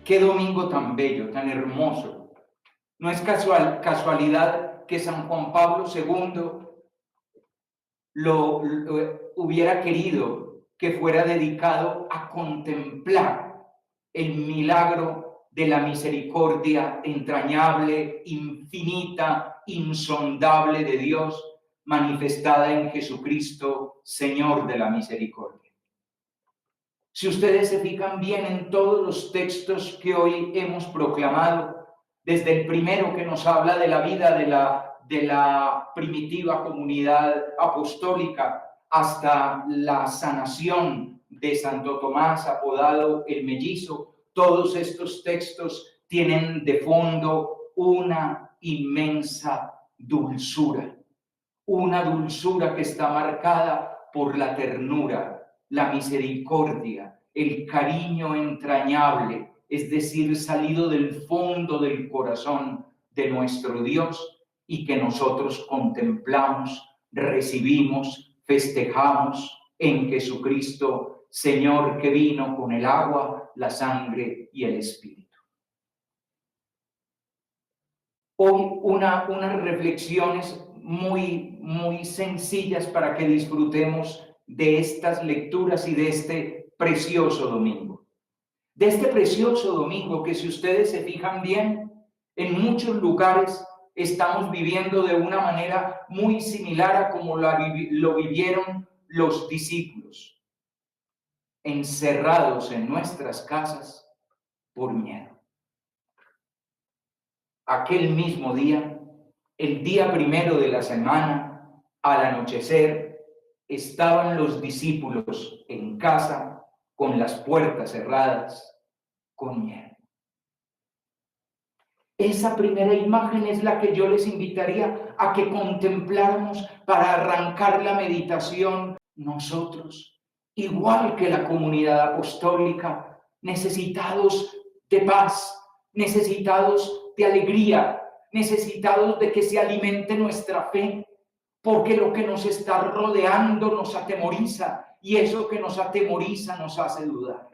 Qué domingo tan bello, tan hermoso. No es casualidad que San Juan Pablo II lo hubiera querido que fuera dedicado a contemplar el milagro de la misericordia entrañable, infinita, insondable de Dios, manifestada en Jesucristo, Señor de la misericordia. Si ustedes se fijan bien en todos los textos que hoy hemos proclamado, desde el primero que nos habla de la vida de la primitiva comunidad apostólica hasta la sanación de Santo Tomás, apodado el Mellizo, todos estos textos tienen de fondo una inmensa dulzura, una dulzura que está marcada por la ternura, la misericordia, el cariño entrañable, es decir, salido del fondo del corazón de nuestro Dios y que nosotros contemplamos, recibimos, festejamos en Jesucristo, Señor que vino con el agua, la sangre y el Espíritu. Hoy unas reflexiones muy sencillas para que disfrutemos de estas lecturas y de este precioso domingo. De este precioso domingo que, si ustedes se fijan bien, en muchos lugares estamos viviendo de una manera muy similar a como lo vivieron los discípulos, encerrados en nuestras casas por miedo. Aquel mismo día, el día primero de la semana, al anochecer, estaban los discípulos en casa con las puertas cerradas, con miedo. Esa primera imagen es la que yo les invitaría a que contempláramos para arrancar la meditación. Nosotros, igual que la comunidad apostólica, necesitados de paz, necesitados de alegría, necesitados de que se alimente nuestra fe, porque lo que nos está rodeando nos atemoriza y eso que nos atemoriza nos hace dudar.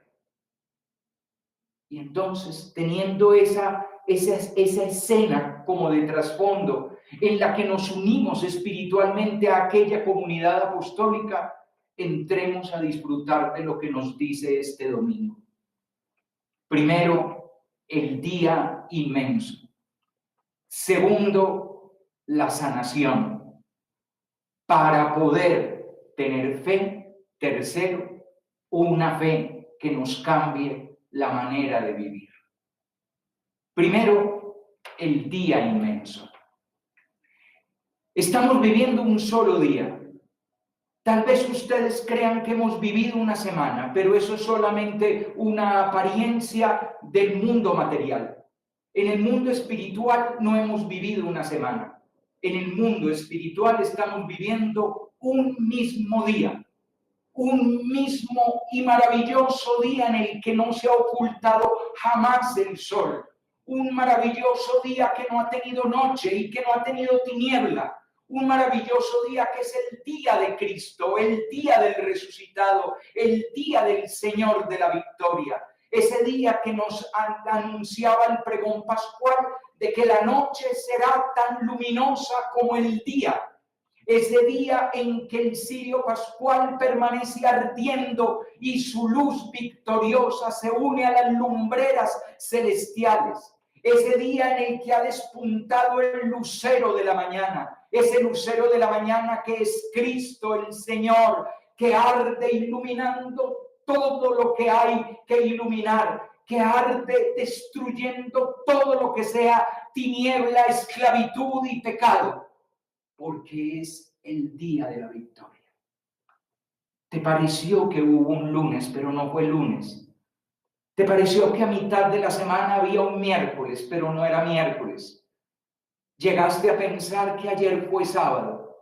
Y entonces, teniendo esa escena como de trasfondo en la que nos unimos espiritualmente a aquella comunidad apostólica, entremos a disfrutar de lo que nos dice este domingo. Primero, el día inmenso. Segundo, la sanación. Para poder tener fe. Tercero, una fe que nos cambie la manera de vivir. Primero, el día inmenso. Estamos viviendo un solo día. Tal vez ustedes crean que hemos vivido una semana, pero eso es solamente una apariencia del mundo material. En el mundo espiritual no hemos vivido una semana. En el mundo espiritual estamos viviendo un mismo día. Un mismo y maravilloso día en el que no se ha ocultado jamás el sol. Un maravilloso día que no ha tenido noche y que no ha tenido tiniebla. Un maravilloso día que es el día de Cristo, el día del resucitado, el día del Señor de la victoria. Ese día que nos anunciaba el pregón pascual de que la noche será tan luminosa como el día. Ese día en que el cirio pascual permanece ardiendo y su luz victoriosa se une a las lumbreras celestiales. Ese día en el que ha despuntado el lucero de la mañana, ese lucero de la mañana que es Cristo el Señor, que arde iluminando todo lo que hay que iluminar, que arde destruyendo todo lo que sea tiniebla, esclavitud y pecado. Porque es el día de la victoria. ¿Te pareció que hubo un lunes, pero no fue lunes? ¿Te pareció que a mitad de la semana había un miércoles, pero no era miércoles? Llegaste a pensar que ayer fue sábado,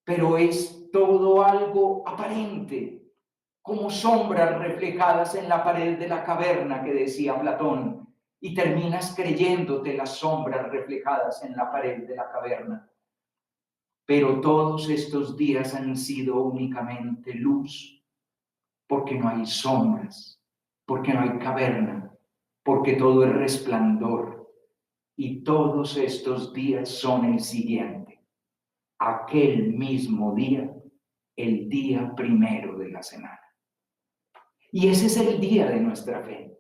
pero es todo algo aparente, como sombras reflejadas en la pared de la caverna que decía Platón, y terminas creyéndote las sombras reflejadas en la pared de la caverna. Pero todos estos días han sido únicamente luz, porque no hay sombras, porque no hay caverna, porque todo es resplandor. Y todos estos días son el siguiente: aquel mismo día, el día primero de la semana. Y ese es el día de nuestra fe.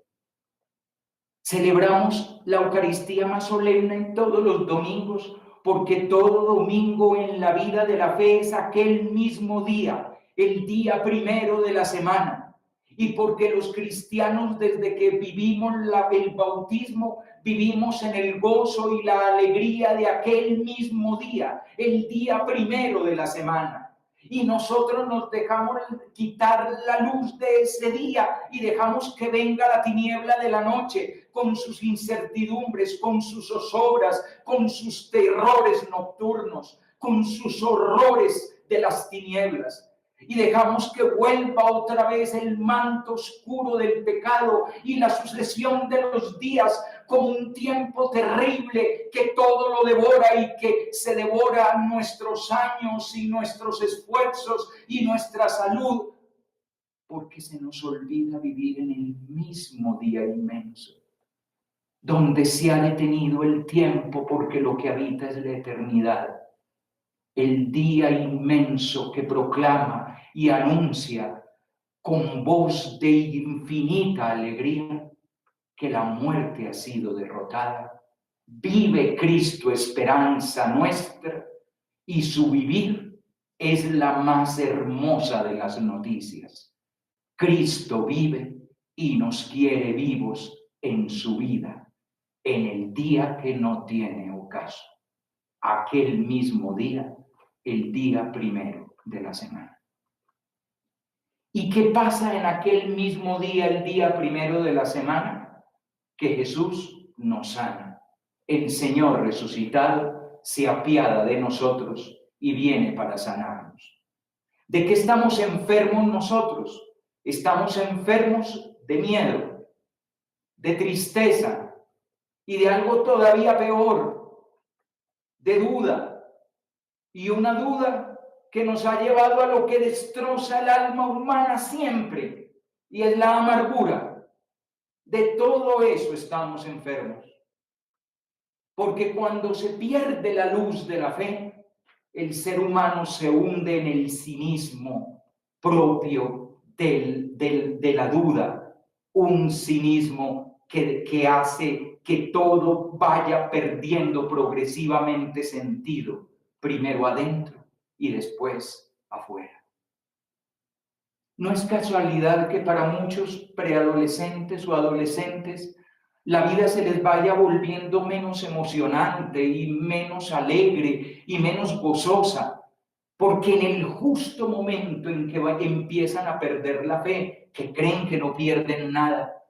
Celebramos la Eucaristía más solemne todos los domingos, porque todo domingo en la vida de la fe es aquel mismo día, el día primero de la semana. Y porque los cristianos, desde que vivimos el bautismo, vivimos en el gozo y la alegría de aquel mismo día, el día primero de la semana. Y nosotros nos dejamos quitar la luz de ese día y dejamos que venga la tiniebla de la noche con sus incertidumbres, con sus zozobras, con sus terrores nocturnos, con sus horrores de las tinieblas. Y dejamos que vuelva otra vez el manto oscuro del pecado y la sucesión de los días como un tiempo terrible que todo lo devora y que se devora nuestros años y nuestros esfuerzos y nuestra salud, porque se nos olvida vivir en el mismo día inmenso, donde se ha detenido el tiempo porque lo que habita es la eternidad. El día inmenso que proclama y anuncia con voz de infinita alegría que la muerte ha sido derrotada. Vive Cristo, esperanza nuestra, y su vivir es la más hermosa de las noticias. Cristo vive y nos quiere vivos en su vida, en el día que no tiene ocaso, aquel mismo día, el día primero de la semana. ¿Y qué pasa en aquel mismo día, el día primero de la semana? Que Jesús nos sana. El Señor resucitado se apiada de nosotros y viene para sanarnos. ¿De qué estamos enfermos nosotros? Estamos enfermos de miedo, de tristeza y de algo todavía peor, de duda. Y una duda que nos ha llevado a lo que destroza el alma humana siempre, y es la amargura. De todo eso estamos enfermos. Porque cuando se pierde la luz de la fe, el ser humano se hunde en el cinismo propio de la duda, un cinismo que hace que todo vaya perdiendo progresivamente sentido, primero adentro y después afuera. No es casualidad que para muchos preadolescentes o adolescentes la vida se les vaya volviendo menos emocionante y menos alegre y menos gozosa, porque en el justo momento en que empiezan a perder la fe, que creen que no pierden nada,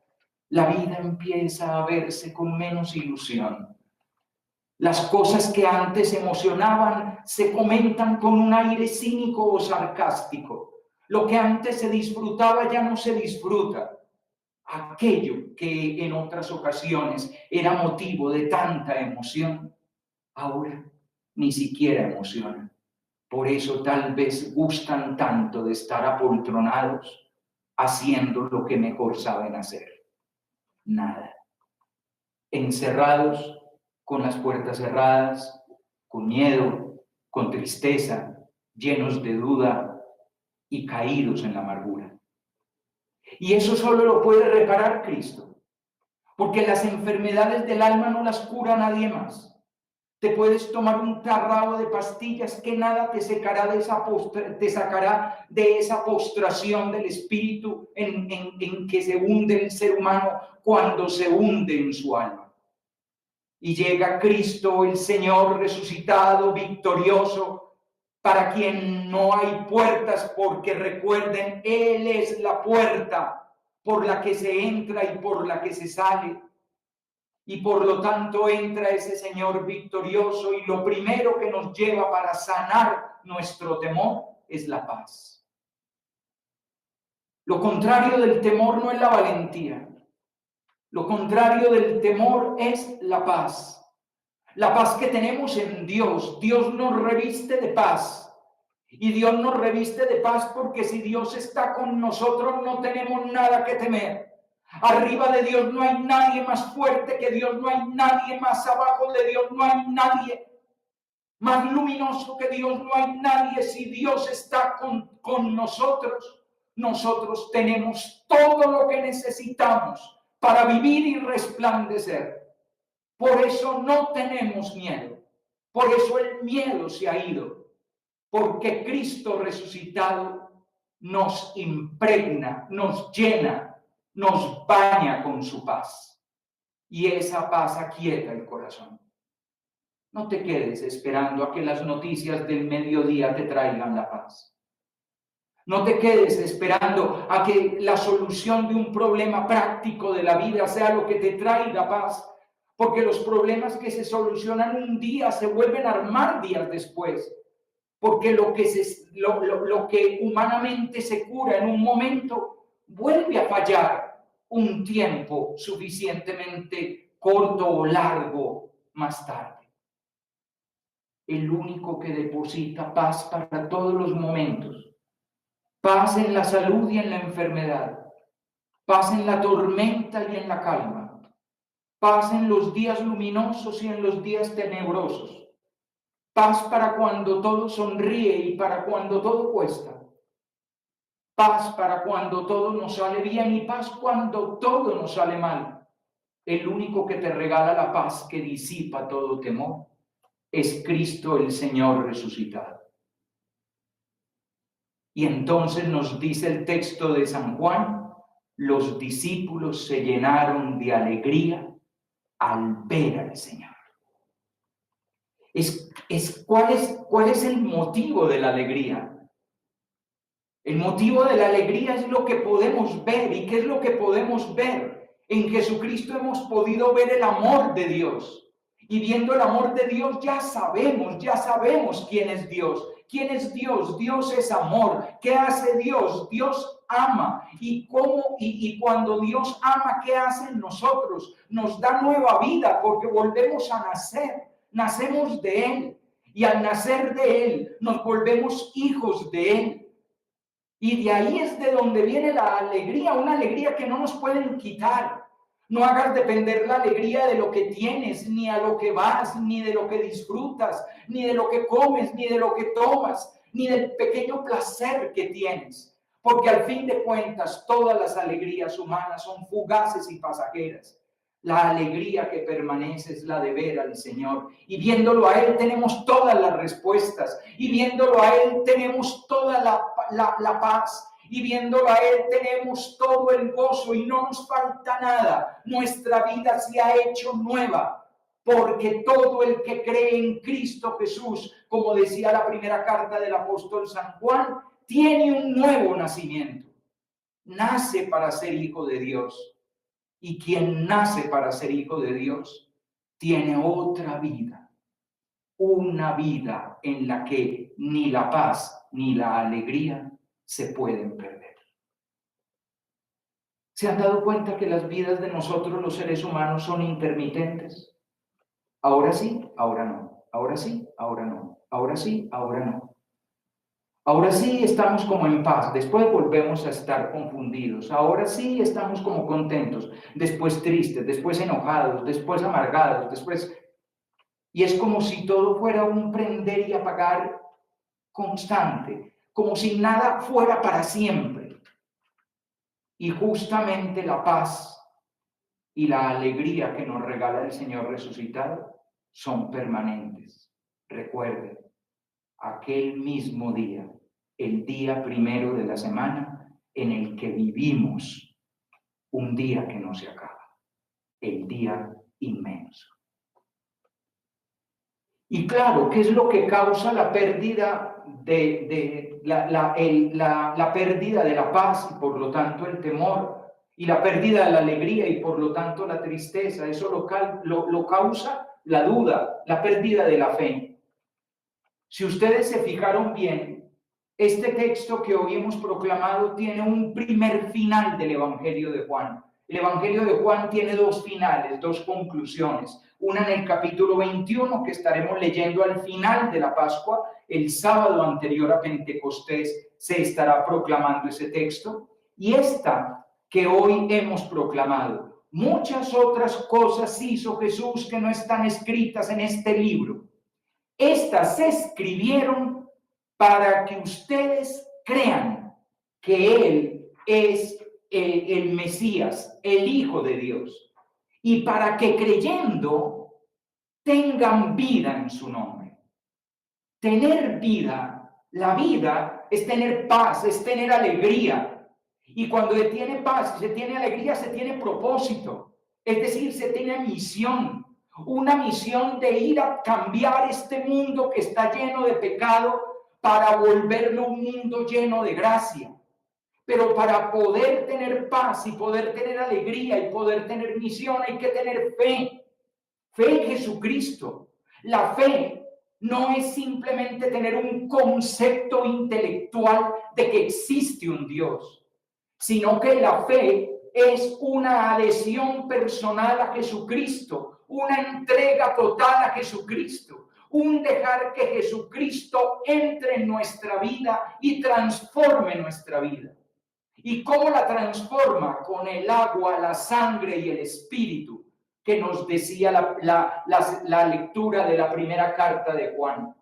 la vida empieza a verse con menos ilusión. Las cosas que antes emocionaban se comentan con un aire cínico o sarcástico. Lo que antes se disfrutaba ya no se disfruta. Aquello que en otras ocasiones era motivo de tanta emoción, ahora ni siquiera emociona. Por eso tal vez gustan tanto de estar apoltronados, haciendo lo que mejor saben hacer: nada. Encerrados, con las puertas cerradas, con miedo, con tristeza, llenos de duda y caídos en la amargura. Y eso solo lo puede reparar Cristo, porque las enfermedades del alma no las cura nadie más. Te puedes tomar un tarrado de pastillas que nada te sacará de esa postración del espíritu en que se hunde el ser humano cuando se hunde en su alma. Y llega Cristo, el Señor resucitado, victorioso, para quien no hay puertas, porque recuerden, Él es la puerta por la que se entra y por la que se sale. Y por lo tanto entra ese Señor victorioso, y lo primero que nos lleva para sanar nuestro temor es la paz. Lo contrario del temor no es la valentía. Lo contrario del temor es la paz. La paz que tenemos en Dios. Dios nos reviste de paz. Y Dios nos reviste de paz porque si Dios está con nosotros no tenemos nada que temer. Arriba de Dios no hay nadie más fuerte que Dios, no hay nadie más abajo de Dios, no hay nadie más luminoso que Dios, no hay nadie. Si Dios está con nosotros, nosotros tenemos todo lo que necesitamos para vivir y resplandecer. Por eso no tenemos miedo, por eso el miedo se ha ido, porque Cristo resucitado nos impregna, nos llena, nos baña con su paz. Y esa paz aquieta el corazón. No te quedes esperando a que las noticias del mediodía te traigan la paz. No te quedes esperando a que la solución de un problema práctico de la vida sea lo que te traiga paz. Porque los problemas que se solucionan un día se vuelven a armar días después. Porque lo que humanamente se cura en un momento vuelve a fallar un tiempo suficientemente corto o largo más tarde. El único que deposita paz para todos los momentos, paz en la salud y en la enfermedad, paz en la tormenta y en la calma, paz en los días luminosos y en los días tenebrosos, paz para cuando todo sonríe y para cuando todo cuesta, paz para cuando todo nos sale bien y paz cuando todo nos sale mal. El único que te regala la paz que disipa todo temor es Cristo el Señor resucitado. Y entonces nos dice el texto de San Juan, los discípulos se llenaron de alegría al ver al Señor. ¿Cuál es el motivo de la alegría? El motivo de la alegría es lo que podemos ver. ¿Y qué es lo que podemos ver? En Jesucristo hemos podido ver el amor de Dios. Y viendo el amor de Dios ya sabemos quién es Dios. ¿Quién es Dios? Dios es amor. ¿Qué hace Dios? Dios ama. ¿Y cuando Dios ama, qué hace en nosotros? Nos da nueva vida porque volvemos a nacer. Nacemos de Él. Y al nacer de Él, nos volvemos hijos de Él. Y de ahí es de donde viene la alegría, una alegría que no nos pueden quitar. No hagas depender la alegría de lo que tienes, ni a lo que vas, ni de lo que disfrutas, ni de lo que comes, ni de lo que tomas, ni del pequeño placer que tienes. Porque al fin de cuentas, todas las alegrías humanas son fugaces y pasajeras. La alegría que permanece es la de ver al Señor. Y viéndolo a Él tenemos todas las respuestas. Y viéndolo a Él tenemos toda la paz. Y viéndolo a Él tenemos todo el gozo y no nos falta nada. Nuestra vida se ha hecho nueva. Porque todo el que cree en Cristo Jesús, como decía la primera carta del apóstol San Juan, tiene un nuevo nacimiento. Nace para ser hijo de Dios. Y quien nace para ser hijo de Dios tiene otra vida, una vida en la que ni la paz ni la alegría se pueden perder. ¿Se han dado cuenta que las vidas de nosotros los seres humanos son intermitentes? Ahora sí, ahora no. Ahora sí, ahora no. Ahora sí, ahora no. Ahora sí estamos como en paz, después volvemos a estar confundidos. Ahora sí estamos como contentos, después tristes, después enojados, después amargados, después... Y es como si todo fuera un prender y apagar constante, como si nada fuera para siempre. Y justamente la paz y la alegría que nos regala el Señor resucitado son permanentes. Recuerden, aquel mismo día, el día primero de la semana en el que vivimos un día que no se acaba, el día inmenso. Y claro, ¿qué es lo que causa la pérdida la pérdida de la paz y por lo tanto el temor y la pérdida de la alegría y por lo tanto la tristeza? Eso lo causa la duda, la pérdida de la fe. Si ustedes se fijaron bien, este texto que hoy hemos proclamado tiene un primer final del Evangelio de Juan. El Evangelio de Juan tiene dos finales, dos conclusiones. Una en el capítulo 21, que estaremos leyendo al final de la Pascua. El sábado anterior a Pentecostés se estará proclamando ese texto. Y esta, que hoy hemos proclamado. Muchas otras cosas hizo Jesús que no están escritas en este libro. Estas se escribieron para que ustedes crean que Él es el Mesías, el Hijo de Dios, y para que creyendo tengan vida en su nombre. Tener vida, la vida es tener paz, es tener alegría. Y cuando se tiene paz, se tiene alegría, se tiene propósito. Es decir, se tiene misión. Una misión de ir a cambiar este mundo que está lleno de pecado para volverlo un mundo lleno de gracia. Pero para poder tener paz y poder tener alegría y poder tener misión hay que tener fe. Fe en Jesucristo. La fe no es simplemente tener un concepto intelectual de que existe un Dios, sino que la fe es una adhesión personal a Jesucristo, una entrega total a Jesucristo, un dejar que Jesucristo entre en nuestra vida y transforme nuestra vida. ¿Y cómo la transforma? Con el agua, la sangre y el espíritu, que nos decía la lectura de la primera carta de Juan.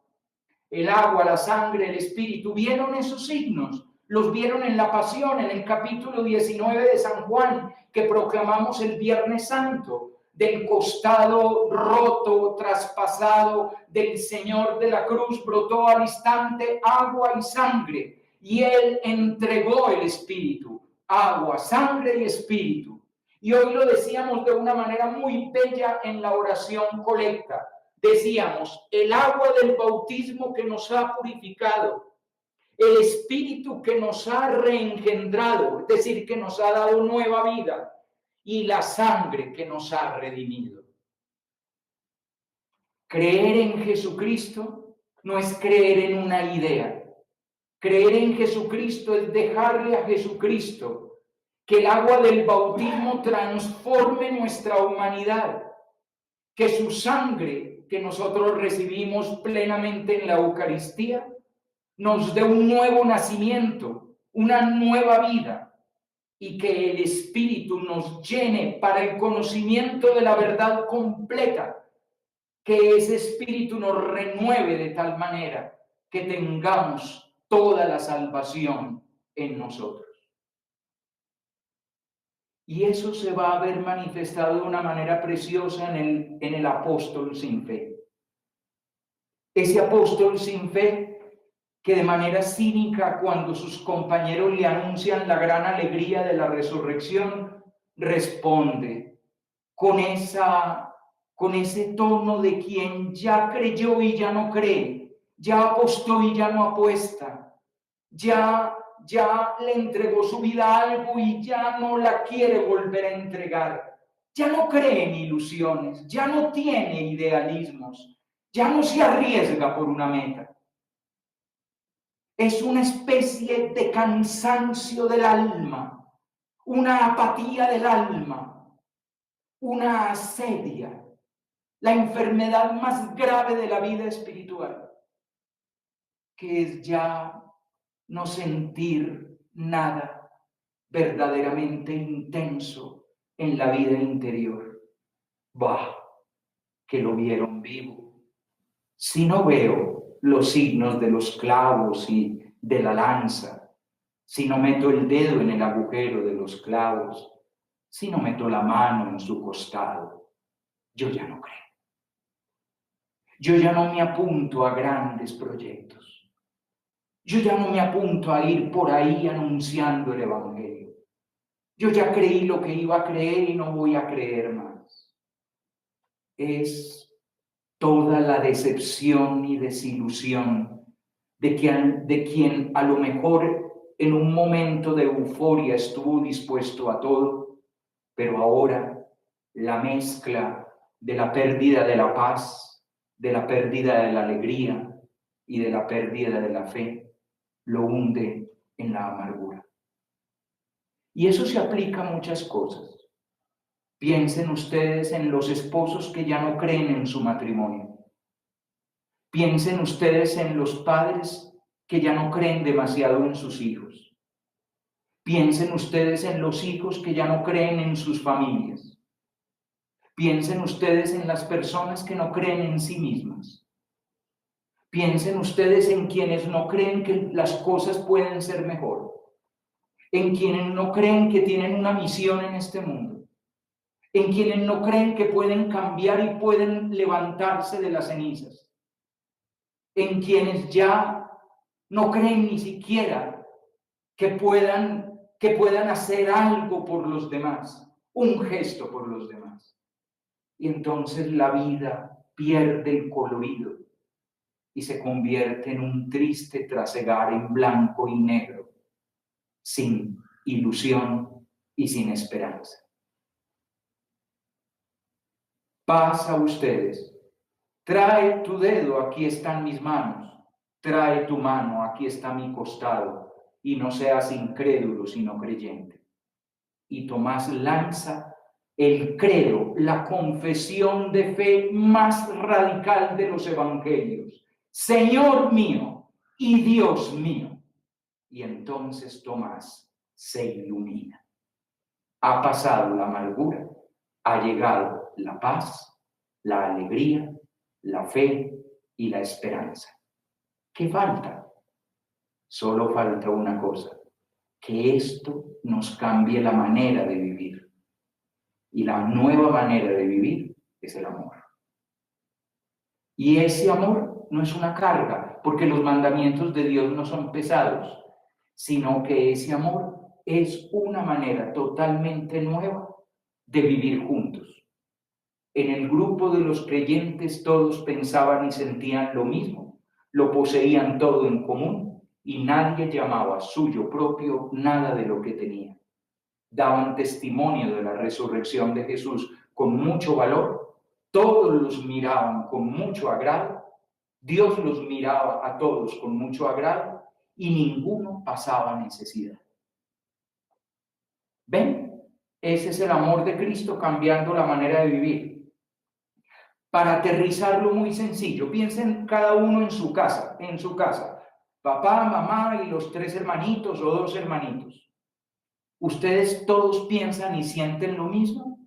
El agua, la sangre, el espíritu, ¿vieron esos signos? Los vieron en la pasión, en el capítulo 19 de San Juan, que proclamamos el Viernes Santo, del costado roto, traspasado del Señor de la cruz, brotó al instante agua y sangre, y Él entregó el espíritu, agua, sangre y espíritu. Y hoy lo decíamos de una manera muy bella en la oración colecta. Decíamos, el agua del bautismo que nos ha purificado, el espíritu que nos ha reengendrado, es decir, que nos ha dado nueva vida, y la sangre que nos ha redimido. Creer en Jesucristo no es creer en una idea. Creer en Jesucristo es dejarle a Jesucristo que el agua del bautismo transforme nuestra humanidad, que su sangre que nosotros recibimos plenamente en la Eucaristía nos dé un nuevo nacimiento, una nueva vida, y que el Espíritu nos llene para el conocimiento de la verdad completa, que ese Espíritu nos renueve de tal manera que tengamos toda la salvación en nosotros. Y eso se va a ver manifestado de una manera preciosa en el apóstol sin fe. Ese apóstol sin fe que de manera cínica, cuando sus compañeros le anuncian la gran alegría de la resurrección, responde con ese tono de quien ya creyó y ya no cree, ya apostó y ya no apuesta, ya le entregó su vida a algo y ya no la quiere volver a entregar, ya no cree en ilusiones, ya no tiene idealismos, ya no se arriesga por una meta. Es una especie de cansancio del alma, una apatía del alma, una asedia, la enfermedad más grave de la vida espiritual, que es ya no sentir nada verdaderamente intenso en la vida interior. Bah, que lo vieron vivo. Si no veo los signos de los clavos y de la lanza, si no meto el dedo en el agujero de los clavos, si no meto la mano en su costado, yo ya no creo. Yo ya no me apunto a grandes proyectos. Yo ya no me apunto a ir por ahí anunciando el Evangelio. Yo ya creí lo que iba a creer y no voy a creer más. Es toda la decepción y desilusión de quien a lo mejor en un momento de euforia estuvo dispuesto a todo, pero ahora la mezcla de la pérdida de la paz, de la pérdida de la alegría y de la pérdida de la fe lo hunde en la amargura. Y eso se aplica a muchas cosas. Piensen ustedes en los esposos que ya no creen en su matrimonio. Piensen ustedes en los padres que ya no creen demasiado en sus hijos. Piensen ustedes en los hijos que ya no creen en sus familias. Piensen ustedes en las personas que no creen en sí mismas. Piensen ustedes en quienes no creen que las cosas pueden ser mejor. En quienes no creen que tienen una misión en este mundo. En quienes no creen que pueden cambiar y pueden levantarse de las cenizas. En quienes ya no creen ni siquiera que puedan hacer algo por los demás, un gesto por los demás. Y entonces la vida pierde el colorido y se convierte en un triste trasegar en blanco y negro, sin ilusión y sin esperanza. Paz a ustedes. Trae tu dedo, aquí están mis manos. Trae tu mano, aquí está mi costado. Y no seas incrédulo, sino creyente. Y Tomás lanza el credo, la confesión de fe más radical de los evangelios. Señor mío y Dios mío. Y entonces Tomás se ilumina. Ha pasado la amargura, ha llegado la paz, la alegría, la fe y la esperanza. ¿Qué falta? Solo falta una cosa, que esto nos cambie la manera de vivir. Y la nueva manera de vivir es el amor. Y ese amor no es una carga, porque los mandamientos de Dios no son pesados, sino que ese amor es una manera totalmente nueva de vivir juntos. En el grupo de los creyentes todos pensaban y sentían lo mismo, lo poseían todo en común y nadie llamaba suyo propio nada de lo que tenía. Daban testimonio de la resurrección de Jesús con mucho valor, todos los miraban con mucho agrado, Dios los miraba a todos con mucho agrado y ninguno pasaba necesidad. ¿Ven? Ese es el amor de Cristo cambiando la manera de vivir. Para aterrizarlo muy sencillo, piensen cada uno en su casa, papá, mamá y los 3 hermanitos o 2 hermanitos. ¿Ustedes todos piensan y sienten lo mismo?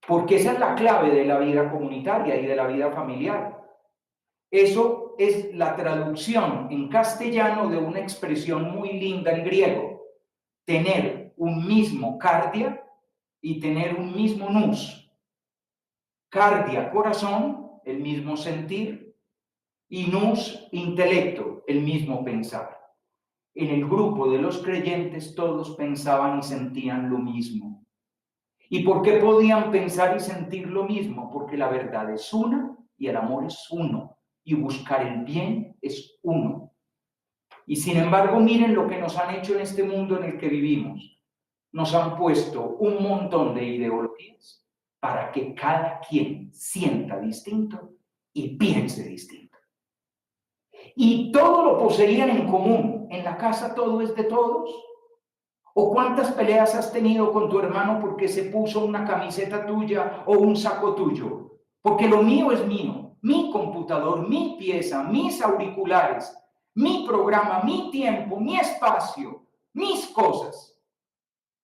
Porque esa es la clave de la vida comunitaria y de la vida familiar. Eso es la traducción en castellano de una expresión muy linda en griego. Tener un mismo cardia y tener un mismo nous. Cardia, corazón, el mismo sentir, y nous, intelecto, el mismo pensar. En el grupo de los creyentes todos pensaban y sentían lo mismo. ¿Y por qué podían pensar y sentir lo mismo? Porque la verdad es una y el amor es uno, y buscar el bien es uno. Y sin embargo, miren lo que nos han hecho en este mundo en el que vivimos. Nos han puesto un montón de ideologías para que cada quien sienta distinto y piense distinto. Y todo lo poseían en común. En la casa todo es de todos. ¿O cuántas peleas has tenido con tu hermano porque se puso una camiseta tuya o un saco tuyo? Porque lo mío es mío. Mi computador, mi pieza, mis auriculares, mi programa, mi tiempo, mi espacio, mis cosas.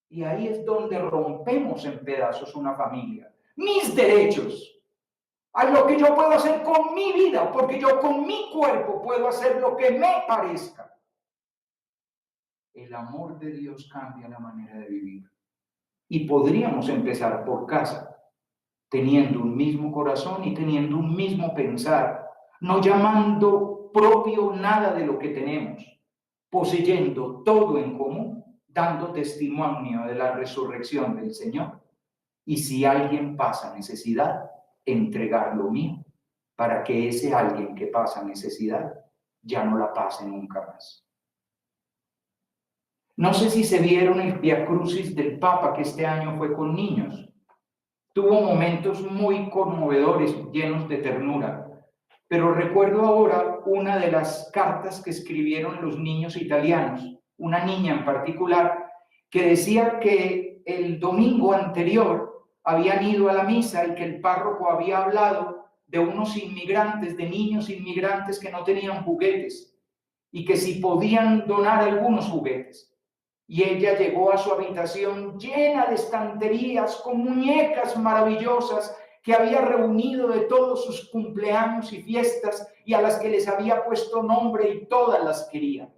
Y ahí es donde rompemos en pedazos una familia. Mis derechos. A lo que yo puedo hacer con mi vida, porque yo con mi cuerpo puedo hacer lo que me parezca. El amor de Dios cambia la manera de vivir. Y podríamos empezar por casa, teniendo un mismo corazón y teniendo un mismo pensar, no llamando propio nada de lo que tenemos, poseyendo todo en común, dando testimonio de la resurrección del Señor. Y si alguien pasa necesidad, entregar lo mío, para que ese alguien que pasa necesidad ya no la pase nunca más. No sé si se vieron el Viacrucis del Papa, que este año fue con niños. Tuvo momentos muy conmovedores, llenos de ternura. Pero recuerdo ahora una de las cartas que escribieron los niños italianos, una niña en particular, que decía que el domingo anterior habían ido a la misa y que el párroco había hablado de unos inmigrantes, de niños inmigrantes que no tenían juguetes y que si podían donar algunos juguetes. Y ella llegó a su habitación llena de estanterías con muñecas maravillosas que había reunido de todos sus cumpleaños y fiestas y a las que les había puesto nombre y todas las quería.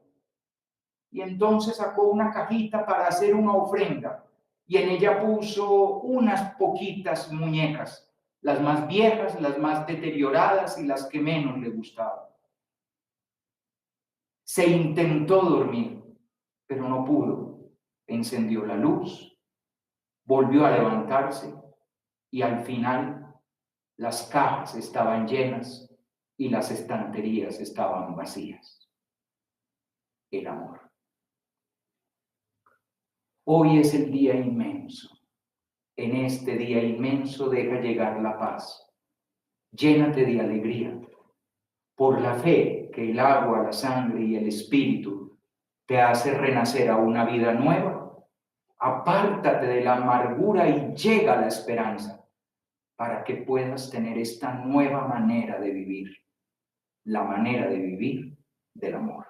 Y entonces sacó una cajita para hacer una ofrenda y en ella puso unas poquitas muñecas, las más viejas, las más deterioradas y las que menos le gustaban. Se intentó dormir, pero no pudo. Encendió la luz, volvió a levantarse y al final las cajas estaban llenas y las estanterías estaban vacías. El amor. Hoy es el día inmenso. En este día inmenso deja llegar la paz. Llénate de alegría. Por la fe que el agua, la sangre y el espíritu te hace renacer a una vida nueva, apártate de la amargura y llega a la esperanza para que puedas tener esta nueva manera de vivir, la manera de vivir del amor.